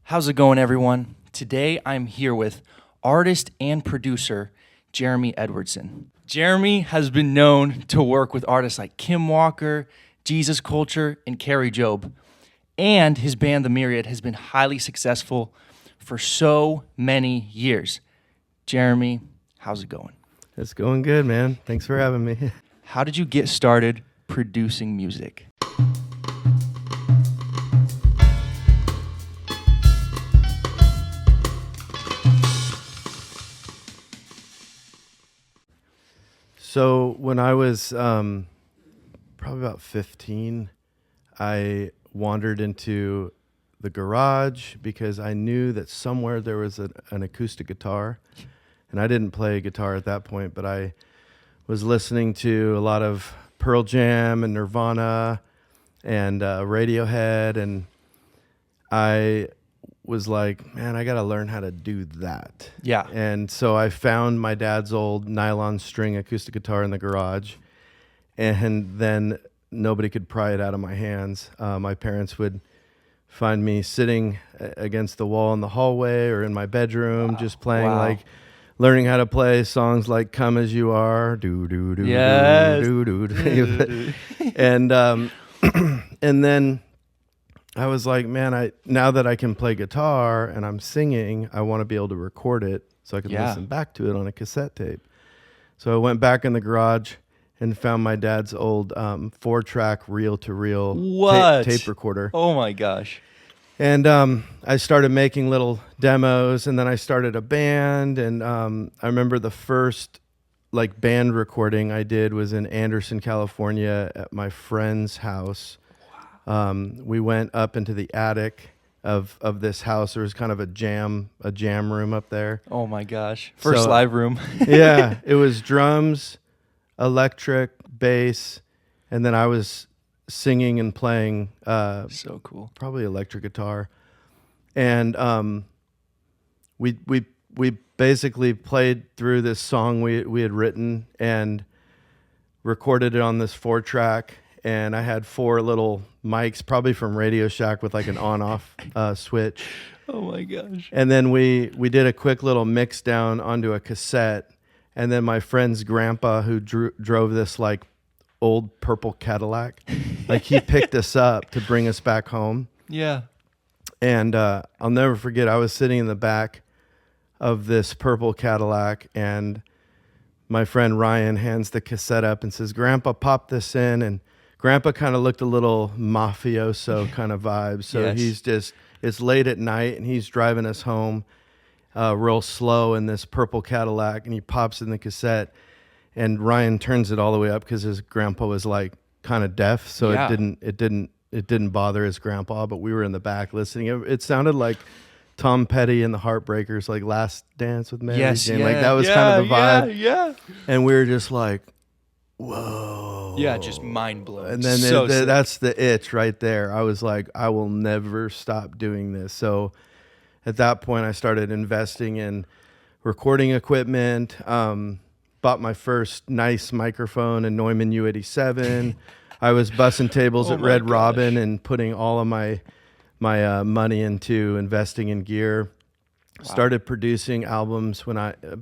How's it going, everyone? Today I'm here with artist and producer Jeremy Edwardson. Jeremy has been known to work with artists like Kim Walker, Jesus Culture, and Carrie Job. And his band, The Myriad, has been highly successful for so many years. Jeremy, how's it going? It's going good, man. Thanks for having me. How did you get started producing music? So when I was probably about 15, I wandered into the garage because I knew that somewhere there was an acoustic guitar. And I didn't play guitar at that point, but I was listening to a lot of Pearl Jam and Nirvana and Radiohead. And I was like, man, I got to learn how to do that. Yeah. And so I found my dad's old nylon string acoustic guitar in the garage. And then nobody could pry it out of my hands. My parents would find me sitting against the wall in the hallway or in my bedroom, just playing learning how to play songs like "Come as You Are," do do do do do do, and and then I was like, man, now that I can play guitar and I'm singing, I want to be able to record it so I can listen back to it on a cassette tape. So I went back in the garage and found my dad's old 4-track reel-to-reel tape recorder. Oh my gosh. And I started making little demos, and then I started a band. And I remember the first band recording I did was in Anderson, California, at my friend's house. Wow. We went up into the attic of this house. There was kind of a jam room up there. Oh my gosh! First live room. Yeah, it was drums, electric, bass, and then I was singing and playing so cool, probably electric guitar. And we basically played through this song we had written and recorded it on this 4-track, and I had 4 little mics, probably from Radio Shack, with like an on-off switch. Oh my gosh. And then we did a quick little mix down onto a cassette, and then my friend's grandpa, who drove this old purple Cadillac, he picked us up to bring us back home. Yeah. And I'll never forget, I was sitting in the back of this purple Cadillac, and my friend Ryan hands the cassette up and says, "Grandpa, pop this in." And Grandpa kind of looked a little mafioso kind of vibe. So yes. It's late at night, and he's driving us home real slow in this purple Cadillac, and he pops in the cassette. And Ryan turns it all the way up because his grandpa was kind of deaf, so it didn't bother his grandpa. But we were in the back listening. It sounded like Tom Petty and the Heartbreakers, "Last Dance with Mary Jane." That was kind of the vibe. Yeah. And we were just like, whoa. Yeah, just mind blowing. And then that's the itch right there. I was like, I will never stop doing this. So at that point, I started investing in recording equipment. Bought my first nice microphone, a Neumann U87. I was bussing tables at Red Robin and putting all of my money into investing in gear. Wow. Started producing albums when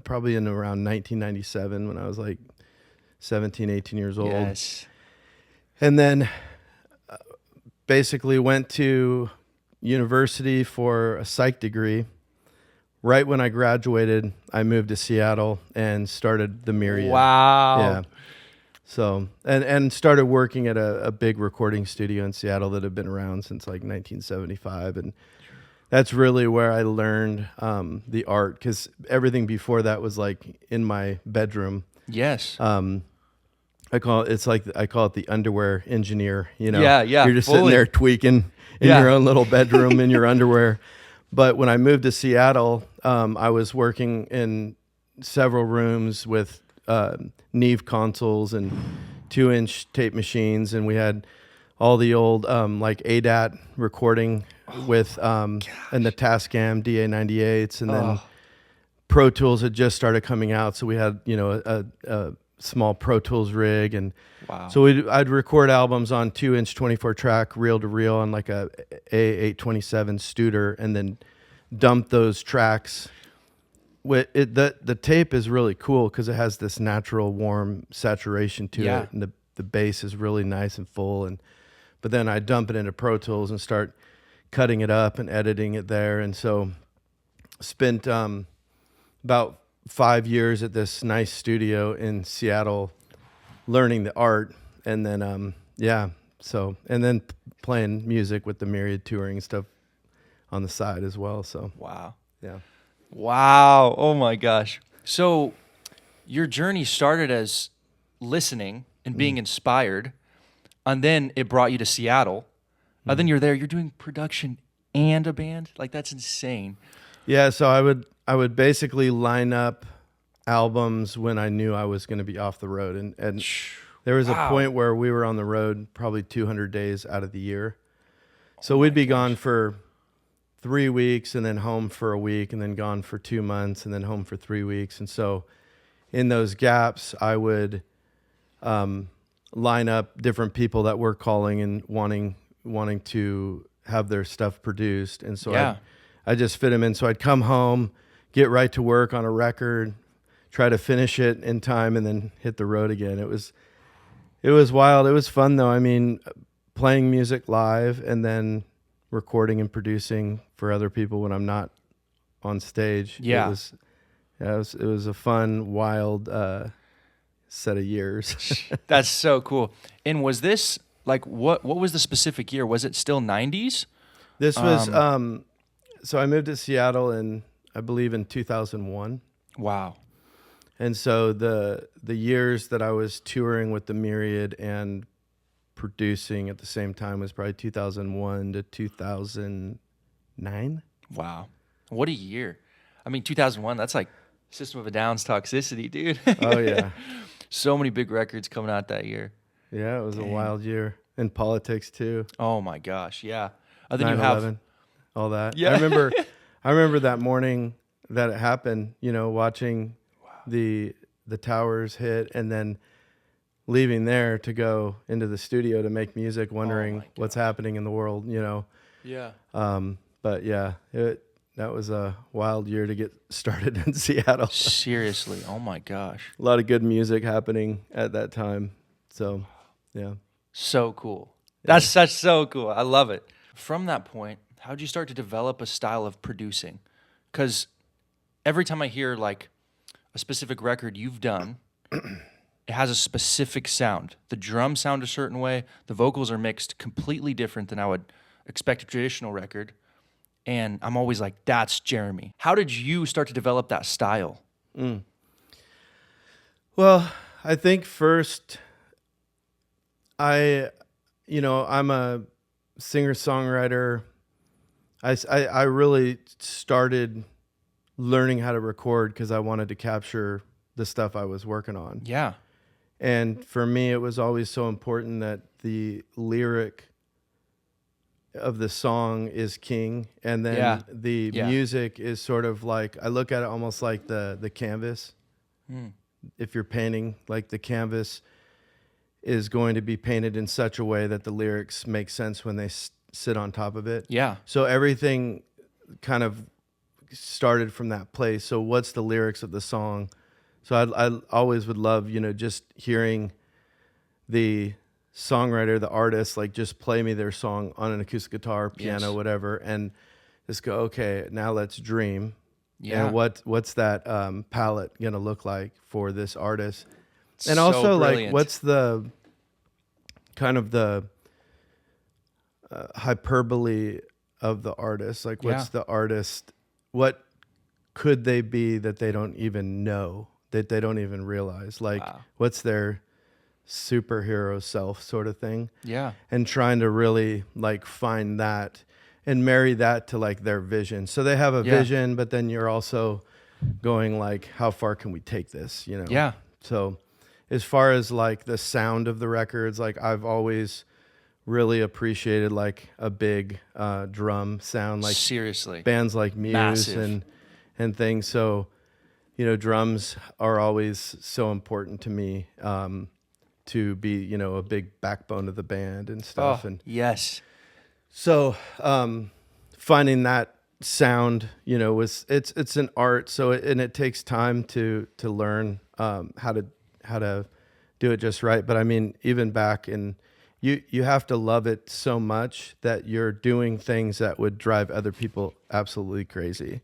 probably in around 1997, when I was 17, 18 years old. Yes. And then basically went to university for a psych degree. Right when I graduated, I moved to Seattle and started The Myriad. Wow. Yeah. So, and started working at a big recording studio in Seattle that had been around since 1975. And that's really where I learned the art, because everything before that was in my bedroom. Yes. I call it the underwear engineer, Yeah. You're just sitting there tweaking in your own little bedroom in your underwear. But when I moved to Seattle, I was working in several rooms with Neve consoles and 2-inch tape machines, and we had all the old ADAT recording with and the Tascam DA98s, and then Pro Tools had just started coming out, so we had a small Pro Tools rig, and Wow. so I'd record albums on 2-inch 24-track reel to reel on like a A827 Studer, and then dump those tracks. The tape is really cool because it has this natural warm saturation to Yeah. it, and the bass is really nice and full. But then I dump it into Pro Tools and start cutting it up and editing it there, and so spent about 5 years at this nice studio in Seattle learning the art, and then and then playing music with the Myriad touring stuff on the side as well. So Wow. yeah. Wow. Oh my gosh. So your journey started as listening and being inspired, and then it brought you to Seattle. And then you're there, you're doing production and a band? Like, that's insane. Yeah, so I would basically line up albums when I knew I was going to be off the road, and there was Wow. a point where we were on the road probably 200 days out of the year. So we'd be gone for 3 weeks and then home for a week and then gone for 2 months and then home for 3 weeks. And so in those gaps, I would line up different people that were calling and wanting to have their stuff produced. And so Yeah. I just fit them in. So I'd come home, get right to work on a record, try to finish it in time, and then hit the road again. It was wild. It was fun though. I mean, playing music live and then recording and producing for other people when I'm not on stage. Yeah. It was a fun, wild set of years. That's so cool. And was this like what was the specific year? Was it still 90s? This was so I moved to Seattle I believe in 2001. Wow. And so the years that I was touring with the Myriad and producing at the same time was probably 2001 to 2009. Wow. What a year. I mean, 2001, that's like System of a Down's Toxicity, dude. Oh yeah. So many big records coming out that year. Yeah, it was a wild year. In politics too. Oh my gosh, yeah. And then you have 9/11, all that. Yeah. I remember that morning that it happened, watching the towers hit and then leaving there to go into the studio to make music, wondering what's happening in the world, Yeah. But yeah, that was a wild year to get started in Seattle. Seriously. Oh my gosh. A lot of good music happening at that time. So, yeah. So cool. That's so cool. I love it. From that point, how'd you start to develop a style of producing? Because every time I hear like a specific record you've done, it has a specific sound. The drums sound a certain way. The vocals are mixed completely different than I would expect a traditional record. And I'm always like, that's Jeremy. How did you start to develop that style? Well, I think first I'm a singer-songwriter. I really started learning how to record because I wanted to capture the stuff I was working on. Yeah. And for me, it was always so important that the lyric of the song is king, and then the music is sort of like, I look at it almost like the canvas. If you're painting, like the canvas is going to be painted in such a way that the lyrics make sense when they sit on top of it. Yeah. So everything kind of started from that place. So what's the lyrics of the song? So I always would love, just hearing the songwriter, the artist, like just play me their song on an acoustic guitar, piano, whatever, and just go, okay, now let's dream. Yeah. And what's that palette gonna look like for this artist? And So also, brilliant. like, what's the kind of the hyperbole of the artist? Like, what's the artist? What could they be that they don't even know, that they don't even realize? Like, what's their superhero self sort of thing? Yeah. And trying to really like find that and marry that to like their vision. So they have a vision, but then you're also going like, how far can we take this? Yeah. So as far as like the sound of the records, like I've always really appreciated like a big drum sound, like Seriously. bands like Muse Massive. and things. So drums are always so important to me, to be, a big backbone of the band and stuff. Oh, And yes. so, finding that sound, it's an art. So, and it takes time to learn, how to do it just right. But I mean, even back in, you have to love it so much that you're doing things that would drive other people absolutely crazy.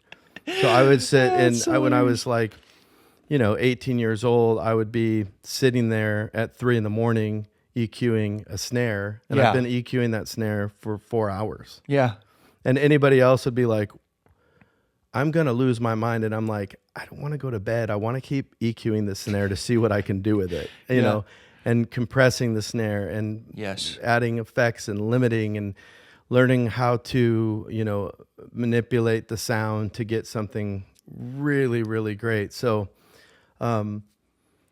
So I would sit when I was like, 18 years old, I would be sitting there at 3 a.m. EQing a snare, and I've been EQing that snare for 4 hours. Yeah. And anybody else would be like, I'm going to lose my mind. And I'm like, I don't want to go to bed. I want to keep EQing the snare to see what I can do with it, you know, and compressing the snare and adding effects and limiting and learning how to, manipulate the sound to get something really, really great. So,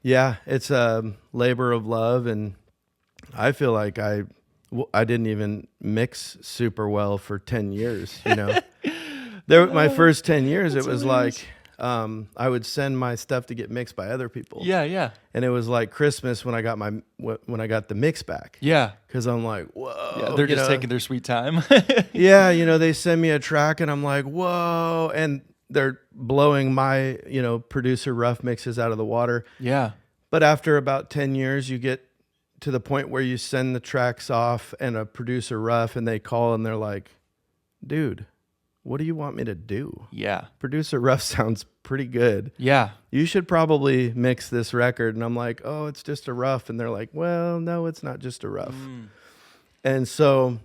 it's a labor of love. And I feel like I didn't even mix super well for 10 years, my first 10 years, it was hilarious. Like, I would send my stuff to get mixed by other people. Yeah, yeah. And it was like Christmas when I got the mix back. Yeah. Cause I'm like, whoa. Yeah, they're just taking their sweet time. Yeah. They send me a track and I'm like, whoa. And they're blowing my, producer rough mixes out of the water. Yeah. But after about 10 years, you get to the point where you send the tracks off and a producer rough and they call and they're like, dude, what do you want me to do? Yeah. Producer rough sounds pretty good. Yeah. You should probably mix this record. And I'm like, oh, it's just a rough. And they're like, well, no, it's not just a rough. And so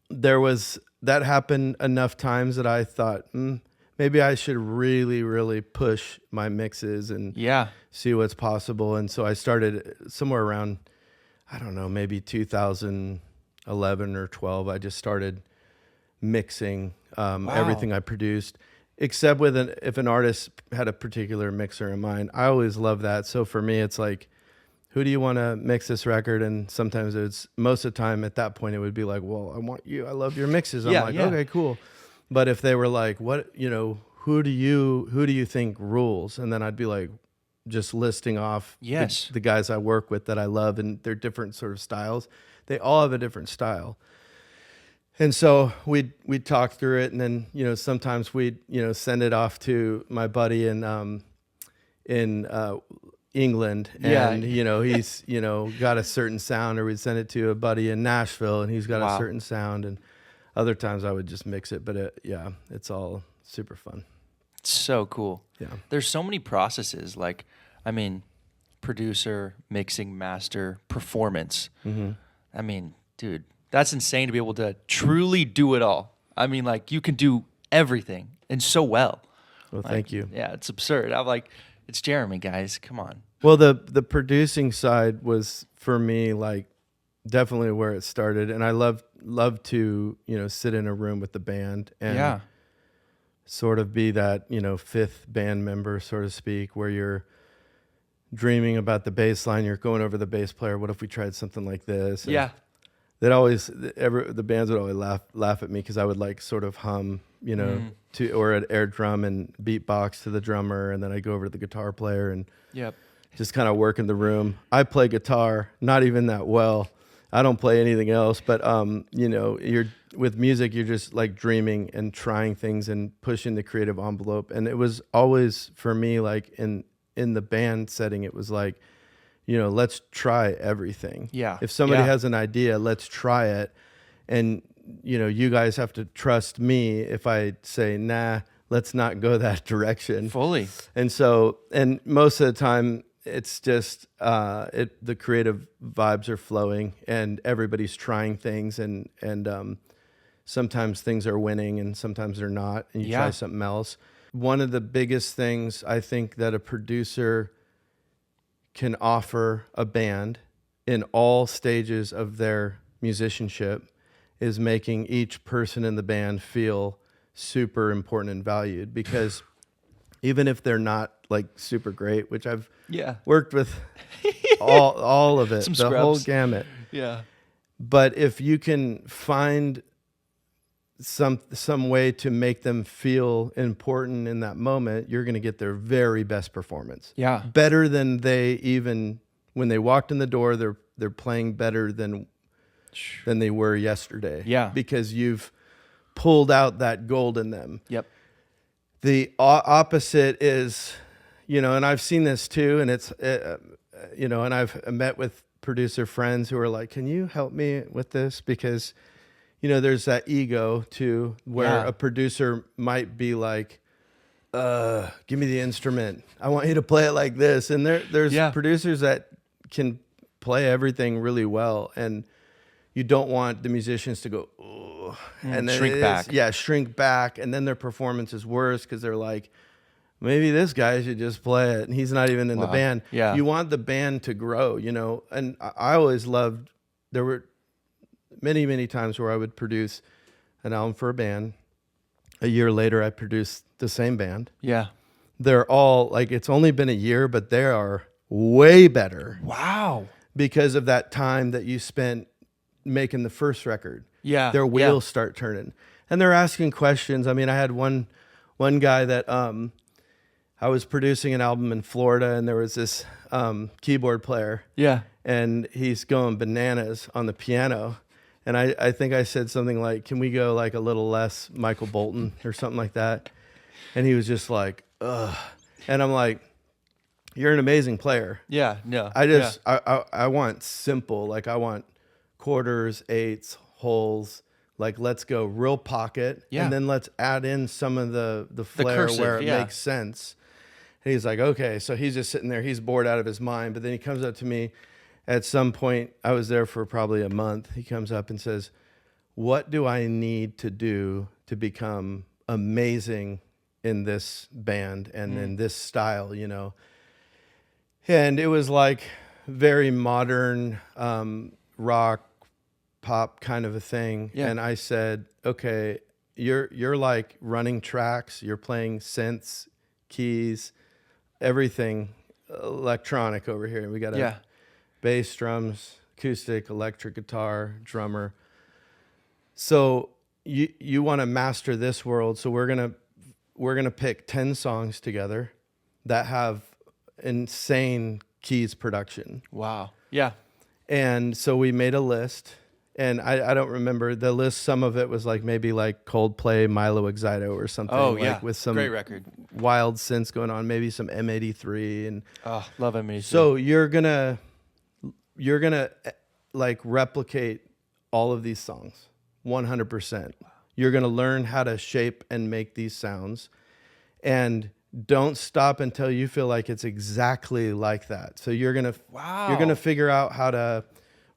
that happened enough times that I thought, maybe I should really, really push my mixes and see what's possible. And so I started somewhere around, I don't know, maybe 2011 or 12. I just started mixing everything I produced, except if an artist had a particular mixer in mind. I always love that. So for me, it's like, who do you want to mix this record? And sometimes most of the time at that point, it would be like, well, I love your mixes. I'm like, okay, cool. But if they were like, what, who do you think rules? And then I'd be like, just listing off the guys I work with that I love, and they're different sort of styles. They all have a different style. And so we'd talk through it, and then, sometimes we'd, send it off to my buddy in England, and, he's, got a certain sound, or we'd send it to a buddy in Nashville and he's got a certain sound. And other times I would just mix it, but it's all super fun. So cool. Yeah. There's so many processes, like, producer, mixing, master, performance. Mm-hmm. I mean, dude, that's insane to be able to truly do it all. I mean, like, you can do everything and so well. Well, thank you. Yeah, it's absurd. I'm like, it's Jeremy, guys. Come on. Well, the producing side was for me like definitely where it started, and I love to sit in a room with the band and sort of be that fifth band member, so to speak, where you're dreaming about the bass line, you're going over the bass player. What if we tried something like this? And the bands would always laugh at me because I would like sort of hum, or an air drum and beatbox to the drummer, and then I go over to the guitar player and just kind of work in the room. I play guitar, not even that well. I don't play anything else, but you're with music, you're just like dreaming and trying things and pushing the creative envelope. And it was always for me, like in the band setting, it was like, let's try everything. Yeah. If somebody has an idea, let's try it. And you guys have to trust me if I say, nah, let's not go that direction. Fully. And so, and most of the time, it's just the creative vibes are flowing and everybody's trying things, and sometimes things are winning and sometimes they're not, and you try something else. One of the biggest things I think that a producer can offer a band in all stages of their musicianship is making each person in the band feel super important and valued, because even if they're not like super great, which I've worked with all of it, the whole gamut. Yeah. But if you can find some way to make them feel important in that moment, you're going to get their very best performance. Yeah. Better than they even when they walked in the door, they're playing better than they were yesterday. Yeah. Because you've pulled out that gold in them. Yep. The opposite is, and I've seen this too, and it's, and I've met with producer friends who are like, can you help me with this? Because, there's that ego too, where a producer might be like, give me the instrument. I want you to play it like this. And there's producers that can play everything really well. And you don't want the musicians to go, oh, and then shrink back. Yeah, shrink back. And then their performance is worse because they're like, maybe this guy should just play it. And he's not even in the band. Yeah. You want the band to grow, And I always loved, there were many, many times where I would produce an album for a band. A year later, I produced the same band. Yeah. They're all like, it's only been a year, but they are way better. Wow. Because of that time that you spent making the first record. Yeah. Their wheels start turning. And they're asking questions. I mean, I had one guy that I was producing an album in Florida, and there was this keyboard player. Yeah. And he's going bananas on the piano. And I think I said something like, can we go like a little less Michael Bolton or something like that? And he was just like, ugh. And I'm like, you're an amazing player. Yeah. No. I want simple. Like I want quarters, eighths, holes. Like let's go real pocket. Yeah. And then let's add in some of the flair cursive, where it makes sense. And he's like, okay. So he's just sitting there. He's bored out of his mind. But then he comes up to me at some point. I was there for probably a month. He comes up and says, what do I need to do to become amazing in this band and in this style, And it was like very modern rock, pop kind of a thing. Yeah. And I said, okay, you're like running tracks. You're playing synths, keys, everything electronic over here. We got a bass, drums, acoustic, electric guitar, drummer. So you want to master this world. So we're gonna pick 10 songs together that have insane keys production. Wow. Yeah. And so we made a list, and I don't remember the list. Some of it was like maybe like Coldplay, Milo Exito or something. Oh, like yeah. with some great record. wild synths going on, maybe some M83 and Love M83. so you're gonna like replicate all of these songs 100%. You're gonna learn how to shape and make these sounds, and don't stop until you feel like it's exactly like that. So you're gonna figure out how to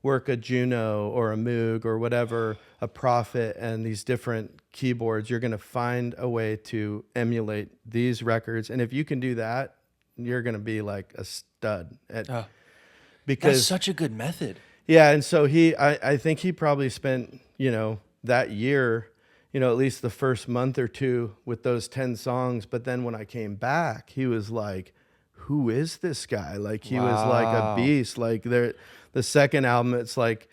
work a Juno or a Moog or whatever, a Prophet, and these different keyboards. You're gonna find a way to emulate these records, and if you can do that, you're gonna be like a stud at. Because that's such a good method. Yeah, and so I think he probably spent, that year, at least the first month or two with those 10 songs. But then when I came back, he was like, who is this guy? Like he was like a beast. Like the second album, it's like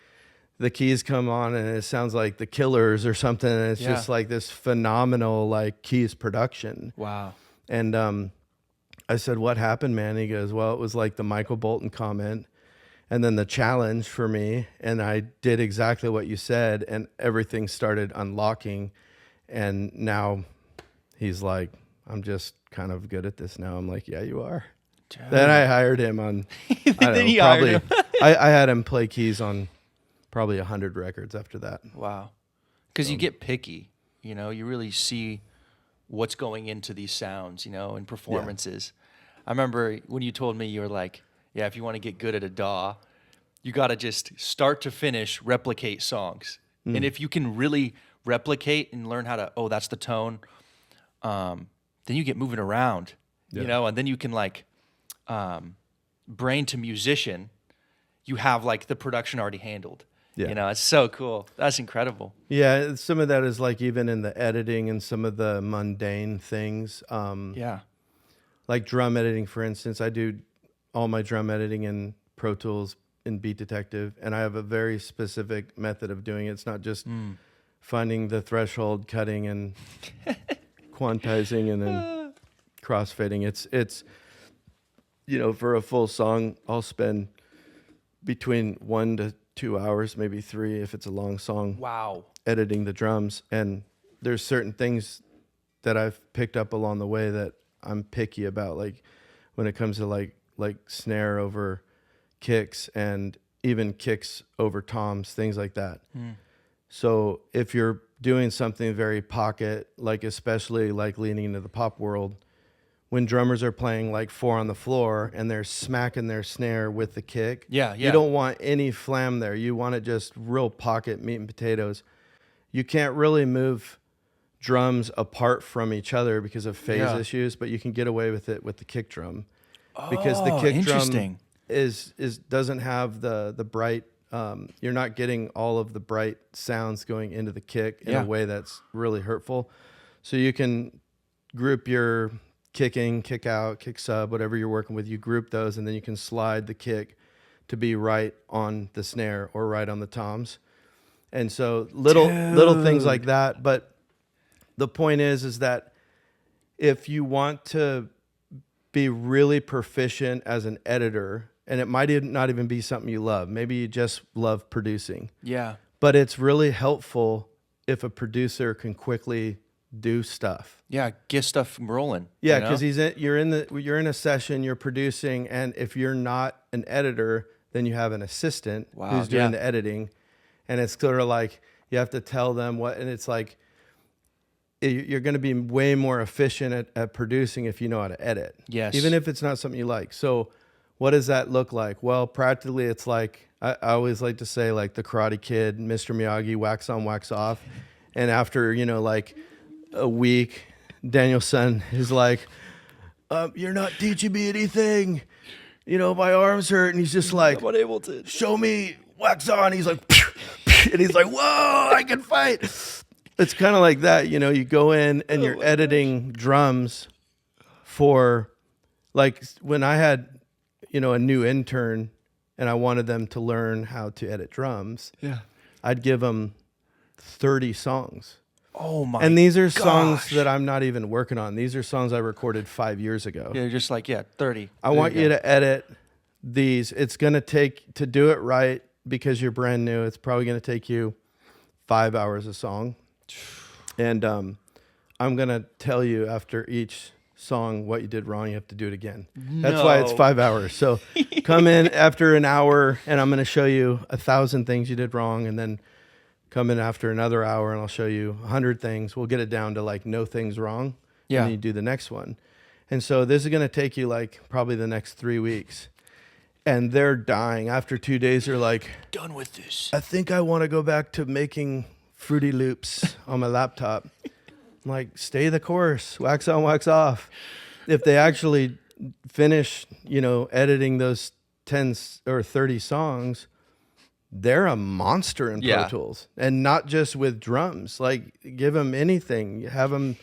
the keys come on and it sounds like the Killers or something. And it's just like this phenomenal like keys production. Wow. And I said, what happened, man? He goes, well, it was like the Michael Bolton comment. And then the challenge for me, and I did exactly what you said, and everything started unlocking. And now he's like, I'm just kind of good at this now. I'm like, yeah, you are. Dude. Then I hired him on, I had him play keys on probably 100 records after that. Wow. Because you get picky, you really see what's going into these sounds, and performances. Yeah. I remember when you told me, you were like, yeah, if you want to get good at a DAW, you got to just start to finish replicate songs. And if you can really replicate and learn how to, that's the tone, then you get moving around, and then you can like brain to musician, you have like the production already handled. Yeah. It's so cool. That's incredible. Yeah, some of that is like even in the editing and some of the mundane things. Like drum editing, for instance. I do all my drum editing in Pro Tools in Beat Detective, and I have a very specific method of doing it. It's not just finding the threshold, cutting and quantizing, and then crossfading. It's for a full song, I'll spend between 1 to 2 hours, maybe 3 if it's a long song. Wow. Editing the drums, and there's certain things that I've picked up along the way that I'm picky about, like when it comes to like snare over kicks and even kicks over toms, things like that. So if you're doing something very pocket, like especially like leaning into the pop world, when drummers are playing like 4 on the floor and they're smacking their snare with the kick, you don't want any flam there. You want it just real pocket meat and potatoes. You can't really move drums apart from each other because of phase issues, but you can get away with it with the kick drum, because the kick drum is doesn't have the bright. You're not getting all of the bright sounds going into the kick in a way that's really hurtful. So you can group your kick in, kick out, kick sub, whatever you're working with. You group those, and then you can slide the kick to be right on the snare or right on the toms. And so little things like that. But the point is that if you want to be really proficient as an editor, and it might not even be something you love, maybe you just love producing. Yeah. But it's really helpful if a producer can quickly do stuff. Yeah, get stuff rolling. Yeah, because you're in a session, you're producing, and if you're not an editor, then you have an assistant who's doing the editing, and it's sort of like you have to tell them what, and it's like you're going to be way more efficient at producing if you know how to edit. Yes. Even if it's not something you like. So what does that look like? Well, practically it's like, I always like to say, like the Karate Kid, Mr. Miyagi, wax on, wax off. And after, like a week, Danielson is like, you're not teaching me anything. My arms hurt. And he's just like, I'm unable to. Show me wax on. He's like, and he's like, whoa, I can fight. It's kind of like that, you go in and you're editing drums for, like when I had, a new intern and I wanted them to learn how to edit drums. Yeah. I'd give them 30 songs. Oh my! And these are songs that I'm not even working on. These are songs I recorded 5 years ago. Yeah, just like 30. I want you to edit these. It's going to take, to do it right, because you're brand new, it's probably going to take you 5 hours a song. And I'm going to tell you after each song what you did wrong. You have to do it again. That's why it's 5 hours. So come in after an hour and I'm going to show you 1,000 things you did wrong, and then come in after another hour and I'll show you 100 things. We'll get it down to like no things wrong. Yeah. And then you do the next one. And so this is going to take you like probably the next 3 weeks. And they're dying. After 2 days, they're like, done with this. I think I want to go back to making Fruity Loops on my laptop. I'm like, stay the course, wax on, wax off. If they actually finish, editing those 10 or 30 songs, they're a monster in Pro Tools. And not just with drums. Like, give them anything. Have them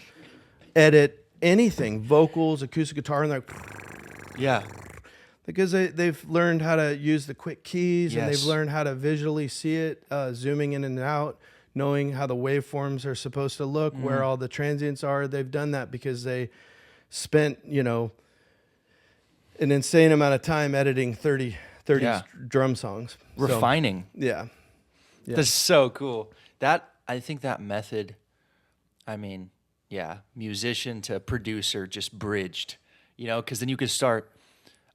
edit anything. Vocals, acoustic guitar, and like, yeah. Because they've learned how to use the quick keys, and they've learned how to visually see it, zooming in and out, knowing how the waveforms are supposed to look, where all the transients are. They've done that because they spent, an insane amount of time editing 30 drum songs. Refining. So, yeah. That's so cool. I think that method, musician to producer just bridged, because then you could start,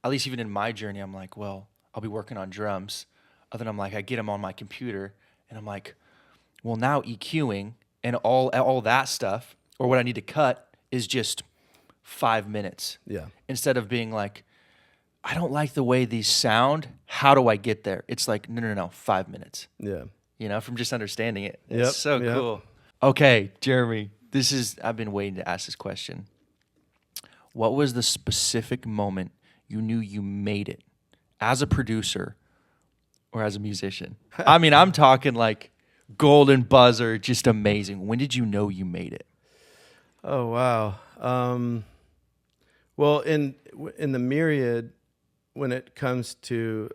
at least even in my journey, I'm like, well, I'll be working on drums. And then I'm like, I get them on my computer and I'm like, well, now EQing and all that stuff, or what I need to cut, is just 5 minutes. Yeah. Instead of being like, I don't like the way these sound. How do I get there? It's like, no, 5 minutes. Yeah. From just understanding it. It's so cool. Okay, Jeremy, I've been waiting to ask this question. What was the specific moment you knew you made it as a producer or as a musician? I'm talking like golden buzzer, just amazing. When did you know you made it? Oh, wow. Well, in the myriad, when it comes to,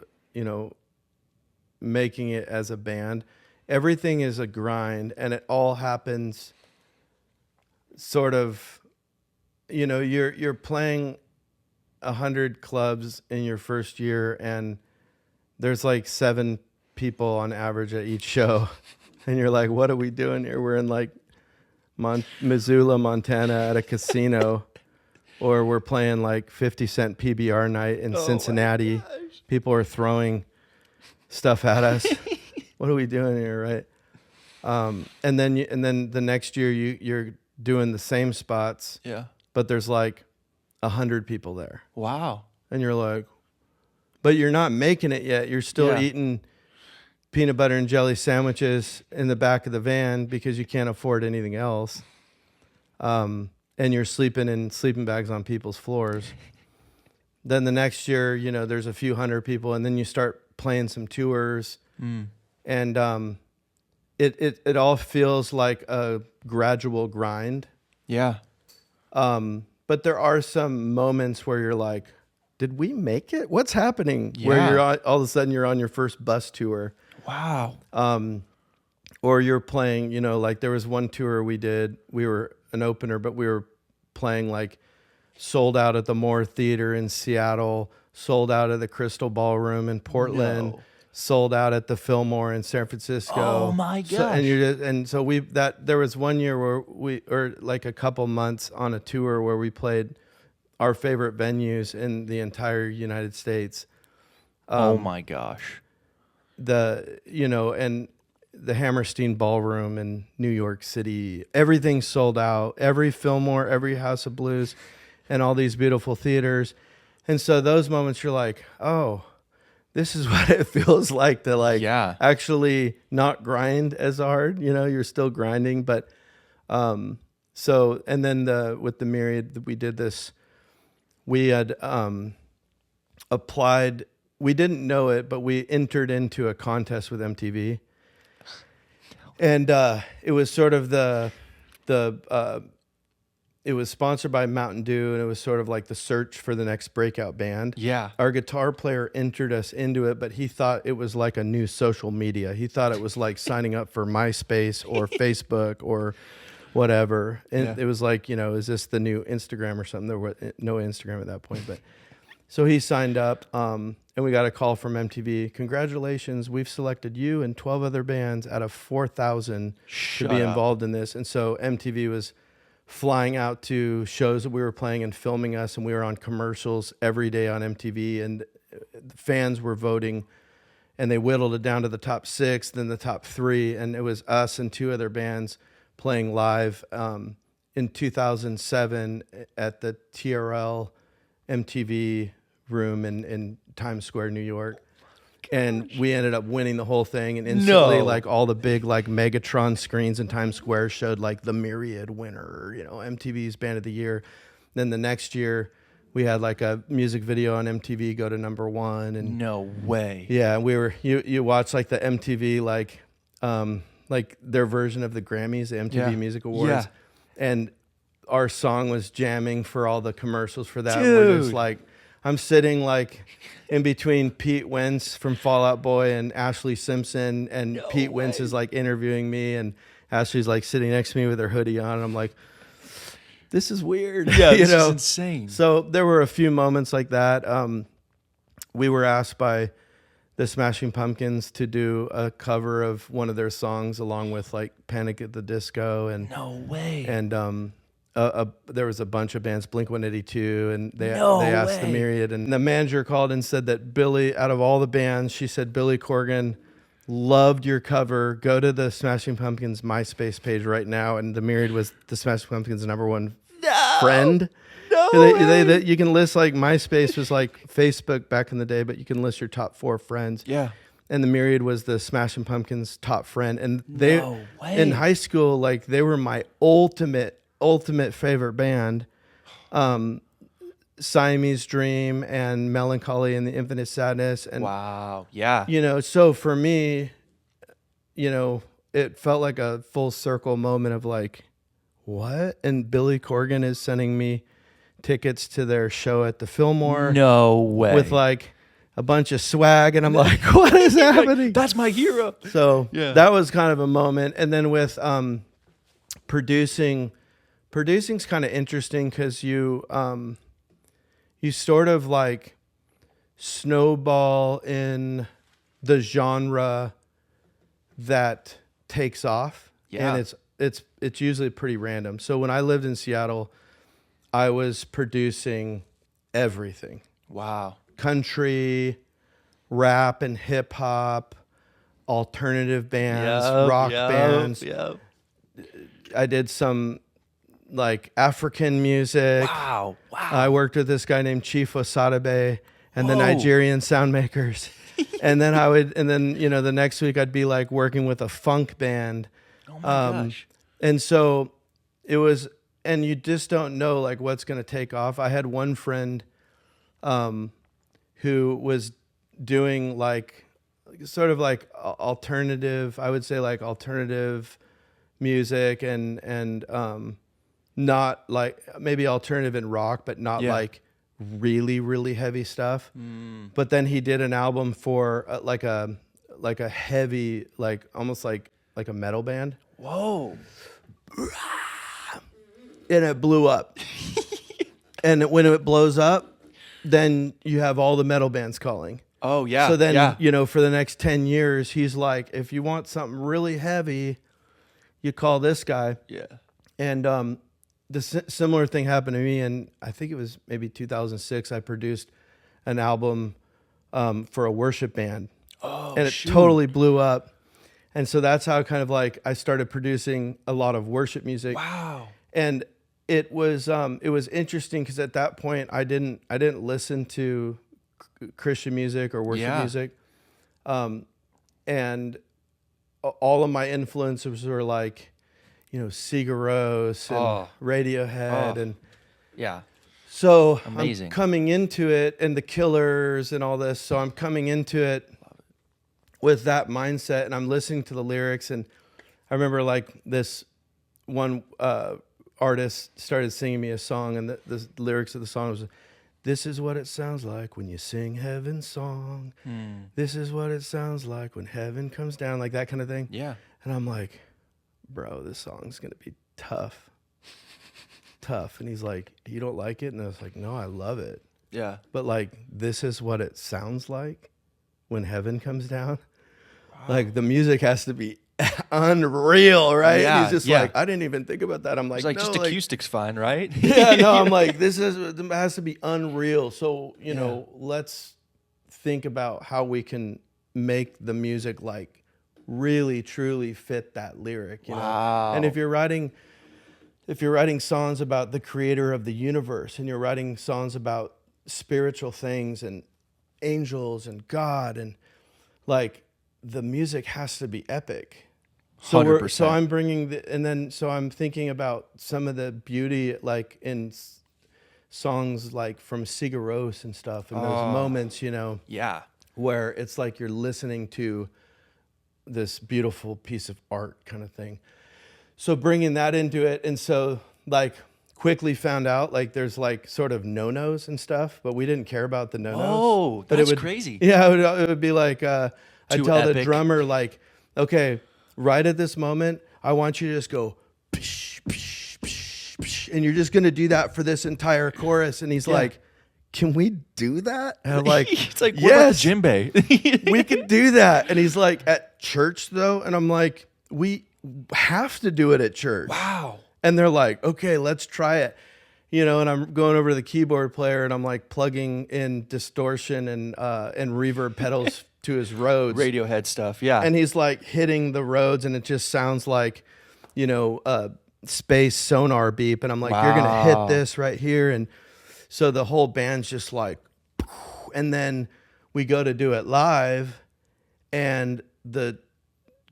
making it as a band, everything is a grind, and it all happens sort of, you're playing 100 clubs in your first year, and there's like 7 people on average at each show. And you're like, what are we doing here? We're in like Missoula, Montana at a casino, or we're playing like 50-cent PBR night in Cincinnati. People are throwing stuff at us. What are we doing here, right? And then the next year you're doing the same spots. Yeah. But there's like 100 people there. Wow. And you're like, but you're not making it yet. You're still eating peanut butter and jelly sandwiches in the back of the van because you can't afford anything else. And you're sleeping in sleeping bags on people's floors. Then the next year, there's a few hundred people, and then you start playing some tours. And it all feels like a gradual grind. Yeah. But there are some moments where you're like, did we make it? What's happening? Yeah. Where you're all of a sudden you're on your first bus tour. Wow. Or you're playing, like there was one tour we did. We were an opener, but we were playing like sold out at the Moore Theater in Seattle, sold out at the Crystal Ballroom in Portland, sold out at the Fillmore in San Francisco. Oh my gosh. So there was one year or like a couple months on a tour where we played our favorite venues in the entire United States. Oh my gosh. And the Hammerstein Ballroom in New York City, everything sold out, every Fillmore, every House of Blues, and all these beautiful theaters. And so those moments you're like, oh, this is what it feels like to actually not grind as hard. You're still grinding, but and then with the Myriad, we did this. We had applied. We didn't know it, but we entered into a contest with MTV, and it was sort of it was sponsored by Mountain Dew, and it was sort of like the search for the next breakout band. Yeah. Our guitar player entered us into it, but he thought it was like a new social media. He thought it was like signing up for MySpace or Facebook or whatever. And it was like, is this the new Instagram or something? There was no Instagram at that point, but so he signed up, and we got a call from MTV. Congratulations, we've selected you and 12 other bands out of 4,000 to be involved in this. And so MTV was flying out to shows that we were playing and filming us, and we were on commercials every day on MTV, and fans were voting, and they whittled it down to the top 6, then the top 3, and it was us and 2 other bands playing live in 2007 at the TRL MTV room in Times Square, New York. And we ended up winning the whole thing, and instantly, like all the big like Megatron screens in Times Square showed like the Myriad winner, MTV's Band of the Year. Then the next year, we had like a music video on MTV go to #1, and no way. Yeah, we were you watch like the MTV like their version of the Grammys, the MTV Music Awards, and our song was jamming for all the commercials for that. We're just like, I'm sitting like in between Pete Wentz from Fall Out Boy and Ashley Simpson, and Pete Wentz is like interviewing me, and Ashley's like sitting next to me with her hoodie on, and I'm like, this is weird. Yeah, this is insane. So there were a few moments like that. We were asked by the Smashing Pumpkins to do a cover of one of their songs along with like Panic at the Disco, and no way. And there was a bunch of bands, Blink-182, and they asked the Myriad, and the manager called and said that Billy, out of all the bands, she said Billy Corgan loved your cover. Go to the Smashing Pumpkins MySpace page right now, and the Myriad was the Smashing Pumpkins' #1 friend. You can list like MySpace was like Facebook back in the day, but you can list your top 4 friends. Yeah. And the Myriad was the Smashing Pumpkins' top friend, and they in high school, like they were my ultimate favorite band. Siamese Dream and Melancholy and the Infinite Sadness, and wow, yeah, so for me, it felt like a full circle moment of like, what? And Billy Corgan is sending me tickets to their show at the Fillmore. No way. With like a bunch of swag, and I'm like, what is happening? That's my hero. So Yeah. that was kind of a moment. And then with producing's kind of interesting because you sort of like snowball in the genre that takes off. Yeah. And it's usually pretty random. So when I lived in Seattle, I was producing everything. Wow. Country, rap and hip hop, alternative bands, rock bands. Yep. I did some like African music. Wow. I worked with this guy named Chief Osadabe and the Whoa. Nigerian sound makers. and then the next week I'd be like working with a funk band. Oh my gosh. And so it was, and you just don't know like what's going to take off. I had one friend who was doing like sort of like alternative, I would say like alternative music and not like maybe alternative and rock, but not like really, really heavy stuff. But then he did an album for like a heavy, like almost like a metal band. Whoa. And it blew up. And when it blows up, then you have all the metal bands calling. Oh, yeah. So then, for the next 10 years, he's like, if you want something really heavy, you call this guy. Yeah. And the similar thing happened to me. And I think it was maybe 2006. I produced an album for a worship band. Oh, and it totally blew up. And so that's how kind of like I started producing a lot of worship music. Wow. And it was interesting because at that point I didn't listen to Christian music or worship music, and all of my influences were like, Sigur Rós and Radiohead and So amazing. I'm coming into it and the Killers and all this. So I'm coming into it with that mindset and I'm listening to the lyrics. And I remember like this one artist started singing me a song and the lyrics of the song was, "This is what it sounds like when you sing heaven's song. This is what it sounds like when heaven comes down," like that kind of thing. Yeah. And I'm like, bro, this song's going to be tough. And he's like, "You don't like it?" And I was like, "No, I love it." Yeah. But like, this is what it sounds like when heaven comes down. Wow. Like the music has to be unreal, right? Yeah, and he's just like, I didn't even think about that. I'm like, it's like no, just acoustics fine, right? Yeah, no, I'm like, it has to be unreal. So, let's think about how we can make the music like really truly fit that lyric, you know? And if you're writing songs about the creator of the universe and you're writing songs about spiritual things and angels and God and like the music has to be epic. So 100%. I'm bringing so I'm thinking about some of the beauty like in songs like from Sigur Rós and stuff and those moments, Yeah. where it's like you're listening to this beautiful piece of art kind of thing. So bringing that into it, and so like quickly found out like there's like sort of no-nos and stuff, but we didn't care about the no-nos. Oh, but that's crazy. Yeah, it would be like I tell the epic. drummer like, okay, right at this moment, I want you to just go, psh, psh, psh, psh, and you're just gonna do that for this entire chorus. And he's like, "Can we do that?" And I'm like, it's like, what about the djembe? We could do that. And he's like, "At church though?" And I'm like, "We have to do it at church." Wow. And they're like, "Okay, let's try it." And I'm going over to the keyboard player and I'm like plugging in distortion and reverb pedals to his Rhodes. Radiohead stuff, yeah. And he's like hitting the Rhodes and it just sounds like, space sonar beep. And I'm like, "You're going to hit this right here." And so the whole band's just like, and then we go to do it live and the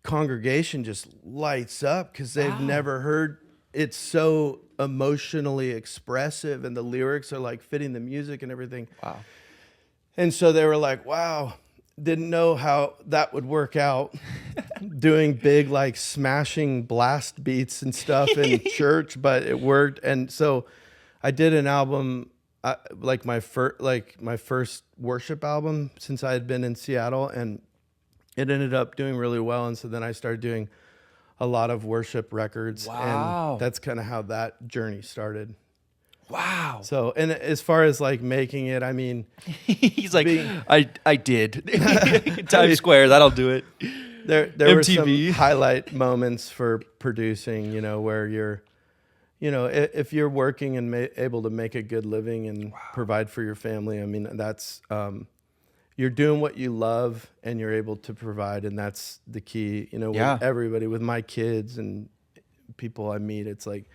congregation just lights up because they've never heard. It's so emotionally expressive and the lyrics are like fitting the music and everything. Wow. And so they were like, "Wow, didn't know how that would work out." Doing big like smashing blast beats and stuff in church, but it worked. And so I did an album my first worship album since I had been in Seattle, and it ended up doing really well. And so then I started doing a lot of worship records. Wow. And that's kind of how that journey started. Wow. So, and as far as like making it, I mean, He's like, I did. Times Square, that'll do it. there were MTV. some highlight moments for producing, where you're, if you're working and able to make a good living and provide for your family, I mean, that's, you're doing what you love and you're able to provide. And that's the key, with everybody, with my kids and people I meet. It's like,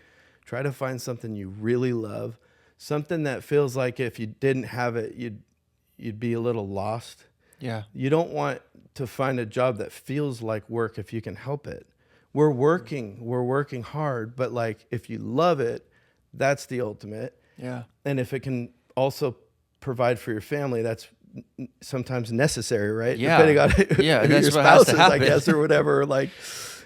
try to find something you really love, something that feels like if you didn't have it, you'd be a little lost. Yeah. You don't want to find a job that feels like work if you can help it. We're working hard, but like if you love it, that's the ultimate. Yeah. And if it can also provide for your family, that's sometimes necessary, right? Yeah. Depending on who that's your what has spouse to is, I happen. guess, or whatever. Like,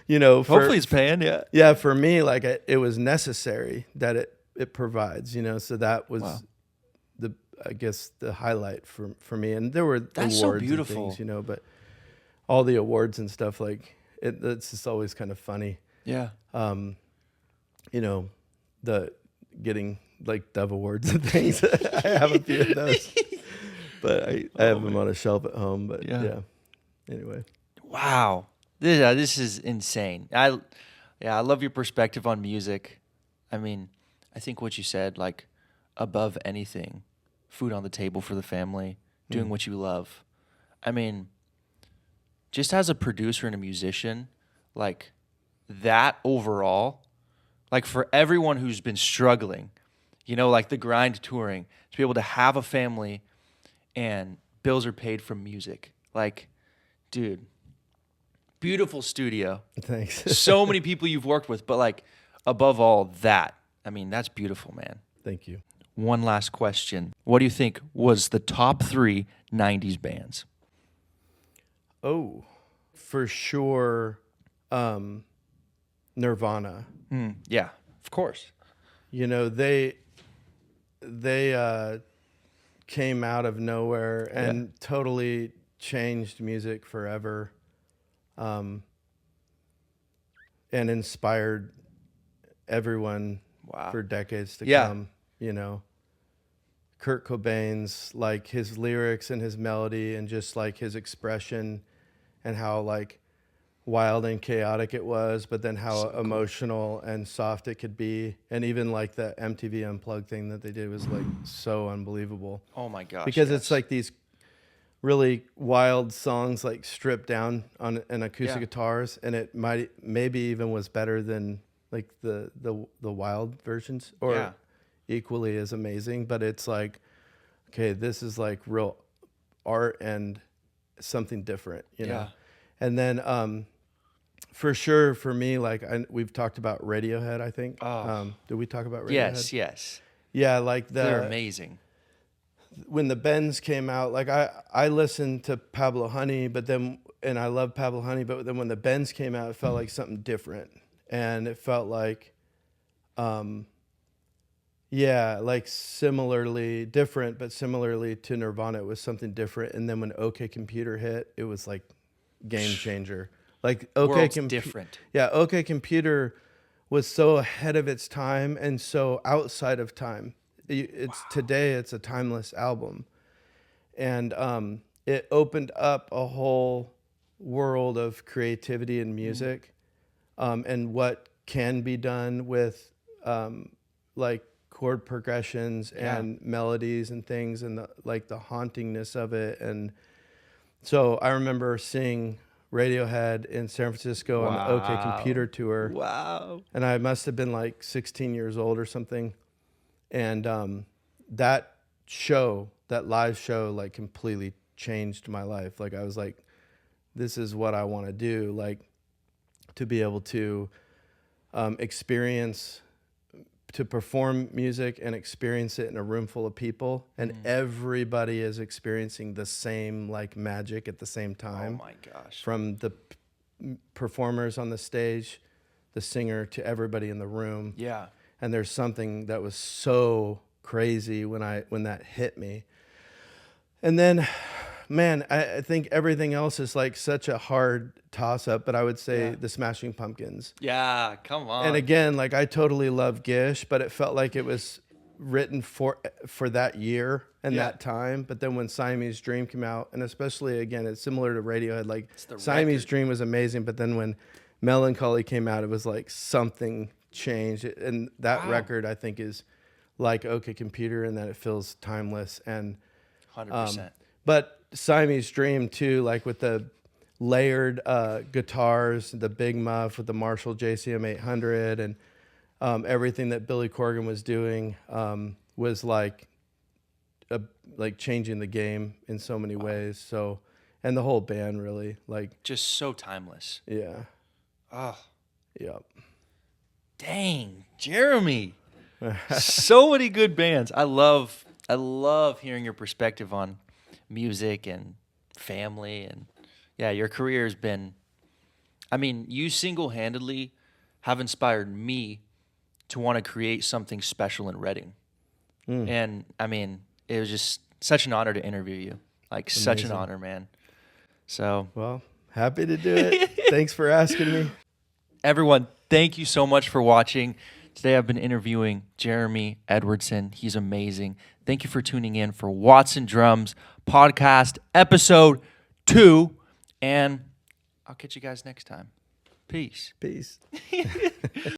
Hopefully it's paying. Yeah. yeah, for me, like it was necessary that it provides, so that was I guess the highlight for me. And there were That's awards so beautiful. and things, but all the awards and stuff, like it's just always kind of funny. Yeah. The getting like Dove Awards and things. I have a few of those, but I have them on a shelf at home. But yeah. Anyway. Wow. This is insane. I love your perspective on music. I mean, I think what you said, like, above anything, food on the table for the family, doing what you love. I mean, just as a producer and a musician, like, that overall, like, for everyone who's been struggling, like the grind touring, to be able to have a family and bills are paid from music. Like, dude, beautiful studio. Thanks. So many people you've worked with, but like above all that, I mean, that's beautiful, man. Thank you. One last question. What do you think was the top 3 90s bands? Oh, for sure. Nirvana. Yeah, of course. They came out of nowhere and totally changed music forever. And inspired everyone for decades to come, Kurt Cobain's, like, his lyrics and his melody and just like his expression and how like wild and chaotic it was, but then how so emotional and soft it could be. And even like the MTV Unplugged thing that they did was like so unbelievable. Oh my gosh. Because it's like these really wild songs like stripped down on an acoustic guitars, and it maybe even was better than like the wild versions, or equally as amazing. But it's like, okay, this is like real art and something different, And then for sure for me, like we've talked about Radiohead, I think. Did we talk about Radiohead? Yes. Yeah, like they're amazing. When the Bends came out, like I listened to Pablo Honey, and I love Pablo Honey, but then when the Bends came out, it felt like something different. And it felt like, like similarly different, but similarly to Nirvana, it was something different. And then when OK Computer hit, it was like game changer. Like OK different. Yeah, OK Computer was so ahead of its time and so outside of time. Today it's a timeless album, and it opened up a whole world of creativity in music, and what can be done with like chord progressions and melodies and things, and the hauntingness of it. And so I remember seeing Radiohead in San Francisco on the OK Computer tour. Wow. And I must have been like 16 years old or something. And that live show, like completely changed my life. Like I was like, this is what I want to do. Like to be able to to perform music and experience it in a room full of people, and everybody is experiencing the same like magic at the same time. Oh my gosh. From the performers on the stage, the singer, to everybody in the room. Yeah. And there's something that was so crazy when that hit me. And then, man, I think everything else is like such a hard toss up, but I would say the Smashing Pumpkins. Yeah, come on. And again, like I totally love Gish, but it felt like it was written for that year and that time. But then when Siamese Dream came out, and especially again, it's similar to Radiohead. Like Siamese Dream was amazing, but then when Melancholy came out, it was like something changed. And that record, I think, is like OK Computer, in that it feels timeless. And 100%. But Siamese Dream too, like with the layered guitars, the big muff with the Marshall JCM 800, and everything that Billy Corgan was doing was like changing the game in so many ways. So, and the whole band really, like, just so timeless. Yeah. Oh, Yep. Dang, Jeremy. So many good bands. I love hearing your perspective on music and family, and yeah, your career has been, I mean, you single-handedly have inspired me to want to create something special in Reading. And I mean, it was just such an honor to interview you. Like, such an honor, man. So, well, happy to do it. Thanks for asking me. Everyone, thank you so much for watching. Today I've been interviewing Jeremy Edwardson. He's amazing. Thank you for tuning in for Watsondrums podcast episode 2. And I'll catch you guys next time. Peace. Peace.